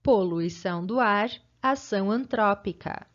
Poluição do ar, ação antrópica.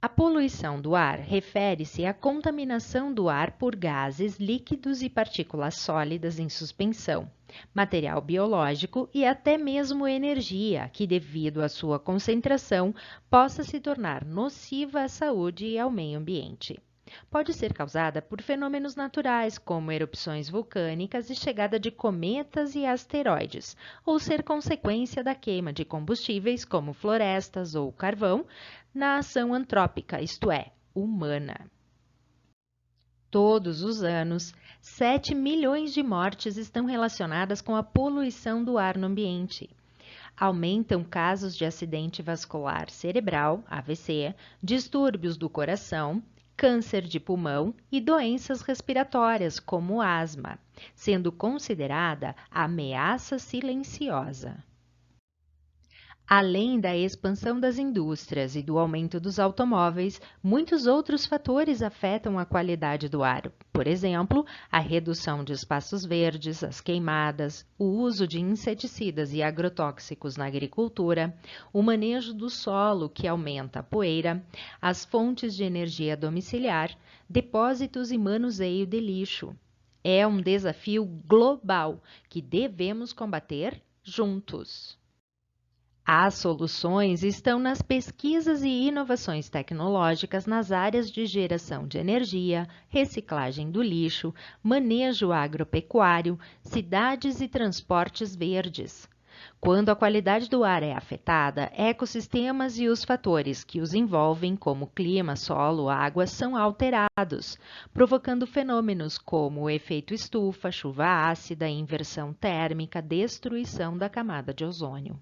A poluição do ar refere-se à contaminação do ar por gases, líquidos e partículas sólidas em suspensão, material biológico e até mesmo energia, que, devido à sua concentração, possa se tornar nociva à saúde e ao meio ambiente. Pode ser causada por fenômenos naturais, como erupções vulcânicas e chegada de cometas e asteroides, ou ser consequência da queima de combustíveis, como florestas ou carvão, na ação antrópica, isto é, humana. Todos os anos, 7 milhões de mortes estão relacionadas com a poluição do ar no ambiente. Aumentam casos de acidente vascular cerebral, AVC, distúrbios do coração, câncer de pulmão e doenças respiratórias, como asma, sendo considerada ameaça silenciosa. Além da expansão das indústrias e do aumento dos automóveis, muitos outros fatores afetam a qualidade do ar. Por exemplo, a redução de espaços verdes, as queimadas, o uso de inseticidas e agrotóxicos na agricultura, o manejo do solo, que aumenta a poeira, as fontes de energia domiciliar, depósitos e manuseio de lixo. É um desafio global que devemos combater juntos. As soluções estão nas pesquisas e inovações tecnológicas nas áreas de geração de energia, reciclagem do lixo, manejo agropecuário, cidades e transportes verdes. Quando a qualidade do ar é afetada, ecossistemas e os fatores que os envolvem, como clima, solo, água, são alterados, provocando fenômenos como o efeito estufa, chuva ácida, inversão térmica, destruição da camada de ozônio.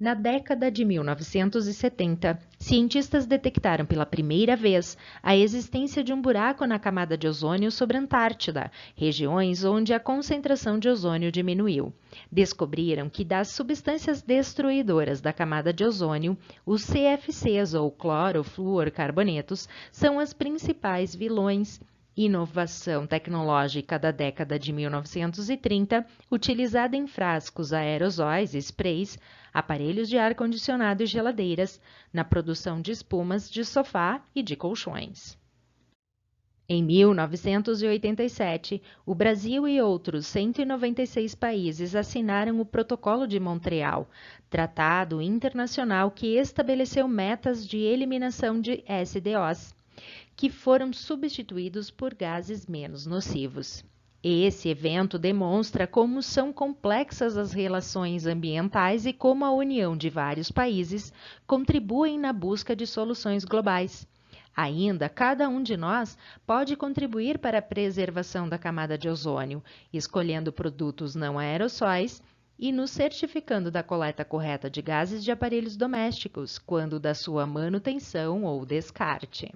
Na década de 1970, cientistas detectaram pela primeira vez a existência de um buraco na camada de ozônio sobre a Antártida, regiões onde a concentração de ozônio diminuiu. Descobriram que das substâncias destruidoras da camada de ozônio, os CFCs ou clorofluorcarbonetos são as principais vilões. Inovação tecnológica da década de 1930, utilizada em frascos aerosóis, sprays, aparelhos de ar-condicionado e geladeiras, na produção de espumas de sofá e de colchões. Em 1987, o Brasil e outros 196 países assinaram o Protocolo de Montreal, tratado internacional que estabeleceu metas de eliminação de SDOs, que foram substituídos por gases menos nocivos. Esse evento demonstra como são complexas as relações ambientais e como a união de vários países contribuem na busca de soluções globais. Ainda, cada um de nós pode contribuir para a preservação da camada de ozônio, escolhendo produtos não aerossóis e nos certificando da coleta correta de gases de aparelhos domésticos, quando da sua manutenção ou descarte.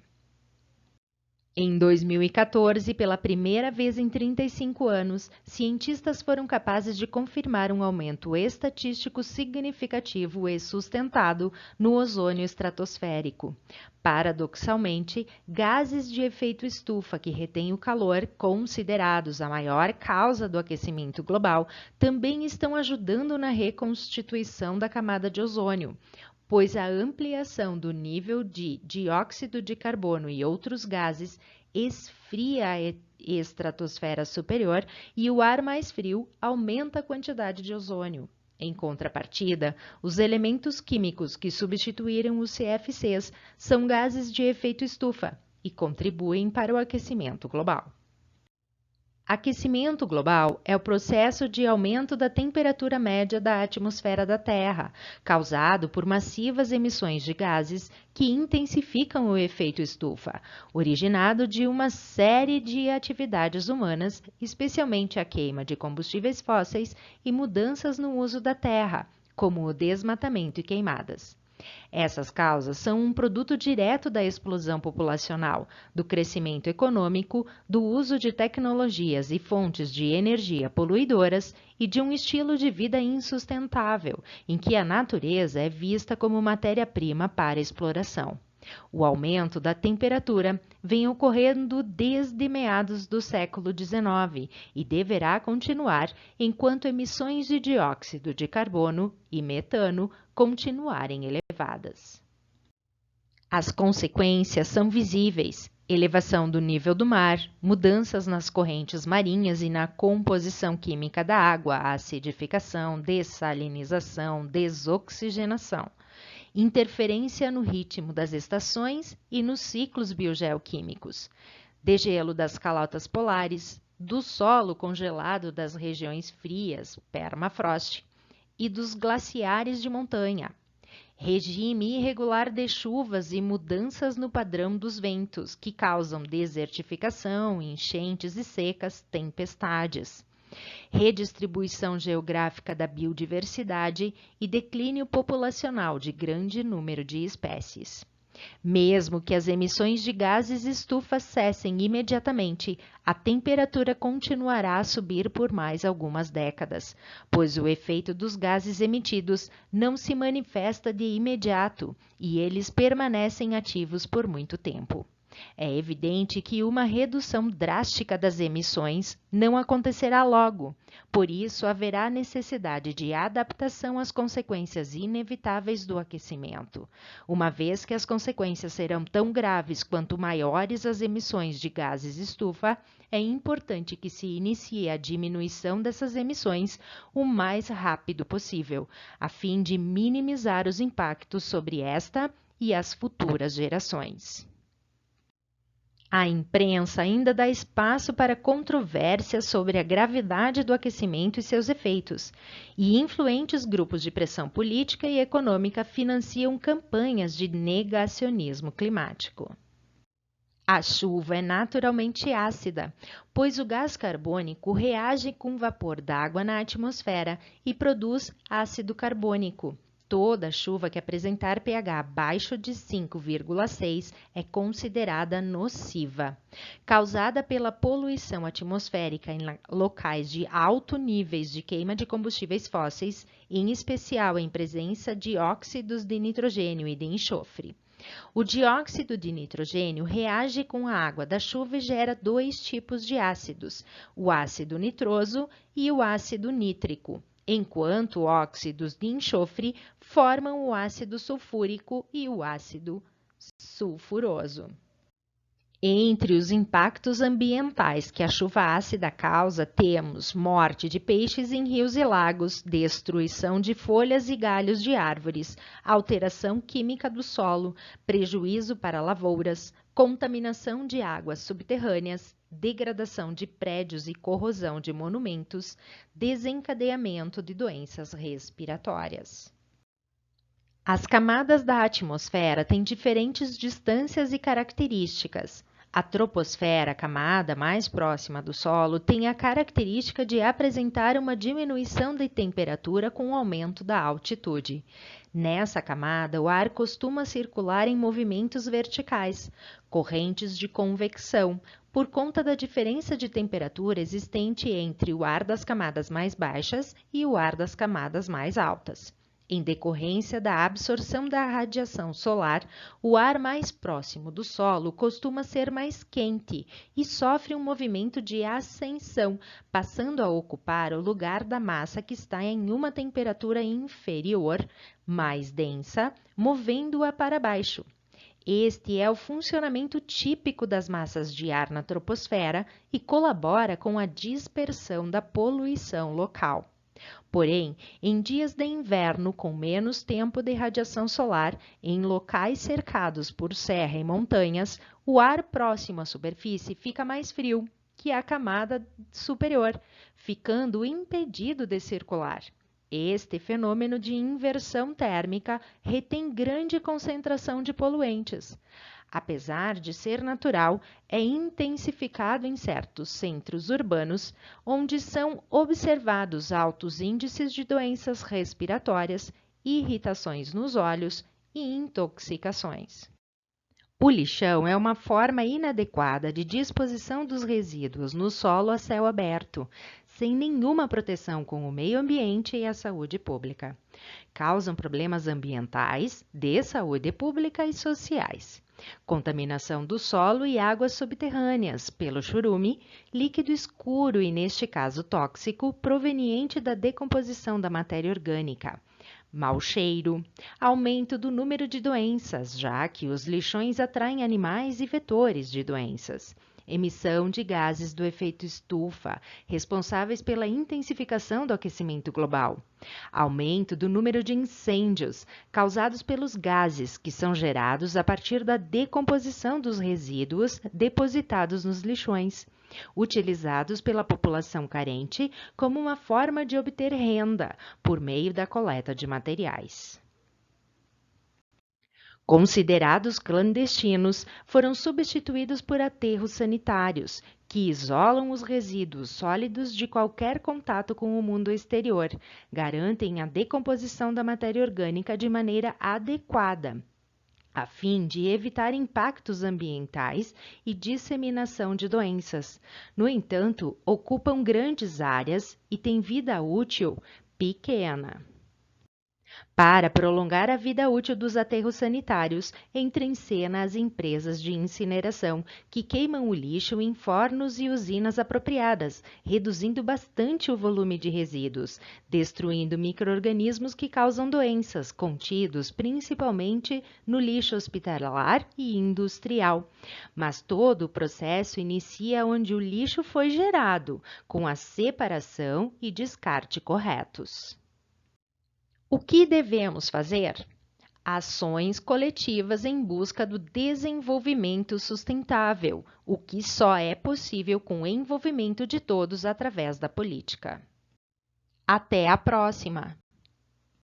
Em 2014, pela primeira vez em 35 anos, cientistas foram capazes de confirmar um aumento estatístico significativo e sustentado no ozônio estratosférico. Paradoxalmente, gases de efeito estufa que retêm o calor, considerados a maior causa do aquecimento global, também estão ajudando na reconstituição da camada de ozônio, pois a ampliação do nível de dióxido de carbono e outros gases esfria a estratosfera superior e o ar mais frio aumenta a quantidade de ozônio. Em contrapartida, os elementos químicos que substituíram os CFCs são gases de efeito estufa e contribuem para o aquecimento global. Aquecimento global é o processo de aumento da temperatura média da atmosfera da Terra, causado por massivas emissões de gases que intensificam o efeito estufa, originado de uma série de atividades humanas, especialmente a queima de combustíveis fósseis e mudanças no uso da terra, como o desmatamento e queimadas. Essas causas são um produto direto da explosão populacional, do crescimento econômico, do uso de tecnologias e fontes de energia poluidoras e de um estilo de vida insustentável, em que a natureza é vista como matéria-prima para exploração. O aumento da temperatura vem ocorrendo desde meados do século XIX e deverá continuar enquanto emissões de dióxido de carbono e metano continuarem elevadas. As consequências são visíveis: elevação do nível do mar, mudanças nas correntes marinhas e na composição química da água, acidificação, dessalinização, desoxigenação, interferência no ritmo das estações e nos ciclos biogeoquímicos, degelo das calotas polares, do solo congelado das regiões frias, permafrost, e dos glaciares de montanha, regime irregular de chuvas e mudanças no padrão dos ventos, que causam desertificação, enchentes e secas, tempestades, redistribuição geográfica da biodiversidade e declínio populacional de grande número de espécies. Mesmo que as emissões de gases estufa cessem imediatamente, a temperatura continuará a subir por mais algumas décadas, pois o efeito dos gases emitidos não se manifesta de imediato e eles permanecem ativos por muito tempo. É evidente que uma redução drástica das emissões não acontecerá logo, por isso haverá necessidade de adaptação às consequências inevitáveis do aquecimento, uma vez que as consequências serão tão graves quanto maiores as emissões de gases estufa. É importante que se inicie a diminuição dessas emissões o mais rápido possível, a fim de minimizar os impactos sobre esta e as futuras gerações. A imprensa ainda dá espaço para controvérsias sobre a gravidade do aquecimento e seus efeitos, e influentes grupos de pressão política e econômica financiam campanhas de negacionismo climático. A chuva é naturalmente ácida, pois o gás carbônico reage com o vapor d'água na atmosfera e produz ácido carbônico. Toda chuva que apresentar pH abaixo de 5,6 é considerada nociva. Causada pela poluição atmosférica em locais de alto níveis de queima de combustíveis fósseis, em especial em presença de óxidos de nitrogênio e de enxofre. O dióxido de nitrogênio reage com a água da chuva e gera dois tipos de ácidos, o ácido nitroso e o ácido nítrico, enquanto óxidos de enxofre formam o ácido sulfúrico e o ácido sulfuroso. Entre os impactos ambientais que a chuva ácida causa, temos morte de peixes em rios e lagos, destruição de folhas e galhos de árvores, alteração química do solo, prejuízo para lavouras, contaminação de águas subterrâneas, degradação de prédios e corrosão de monumentos, desencadeamento de doenças respiratórias. As camadas da atmosfera têm diferentes distâncias e características. A troposfera, a camada mais próxima do solo, tem a característica de apresentar uma diminuição de temperatura com o aumento da altitude. Nessa camada, o ar costuma circular em movimentos verticais, correntes de convecção, por conta da diferença de temperatura existente entre o ar das camadas mais baixas e o ar das camadas mais altas. Em decorrência da absorção da radiação solar, o ar mais próximo do solo costuma ser mais quente e sofre um movimento de ascensão, passando a ocupar o lugar da massa que está em uma temperatura inferior, mais densa, movendo-a para baixo. Este é o funcionamento típico das massas de ar na troposfera e colabora com a dispersão da poluição local. Porém, em dias de inverno com menos tempo de radiação solar, em locais cercados por serra e montanhas, o ar próximo à superfície fica mais frio que a camada superior, ficando impedido de circular. Este fenômeno de inversão térmica retém grande concentração de poluentes. Apesar de ser natural, é intensificado em certos centros urbanos, onde são observados altos índices de doenças respiratórias, irritações nos olhos e intoxicações. O lixão é uma forma inadequada de disposição dos resíduos no solo a céu aberto. sem nenhuma proteção com o meio ambiente e a saúde pública. Causam problemas ambientais, de saúde pública e sociais. Contaminação do solo e águas subterrâneas pelo churume, líquido escuro e, neste caso, tóxico, proveniente da decomposição da matéria orgânica. Mau cheiro, aumento do número de doenças, já que os lixões atraem animais e vetores de doenças. Emissão de gases do efeito estufa, responsáveis pela intensificação do aquecimento global. Aumento do número de incêndios, causados pelos gases que são gerados a partir da decomposição dos resíduos depositados nos lixões, utilizados pela população carente como uma forma de obter renda por meio da coleta de materiais. Considerados clandestinos, foram substituídos por aterros sanitários, que isolam os resíduos sólidos de qualquer contato com o mundo exterior, garantem a decomposição da matéria orgânica de maneira adequada, a fim de evitar impactos ambientais e disseminação de doenças. No entanto, ocupam grandes áreas e têm vida útil pequena. Para prolongar a vida útil dos aterros sanitários, entram em cena as empresas de incineração, que queimam o lixo em fornos e usinas apropriadas, reduzindo bastante o volume de resíduos, destruindo micro-organismos que causam doenças, contidos principalmente no lixo hospitalar e industrial. Mas todo o processo inicia onde o lixo foi gerado, com a separação e descarte corretos. O que devemos fazer? Ações coletivas em busca do desenvolvimento sustentável, o que só é possível com o envolvimento de todos através da política. Até a próxima!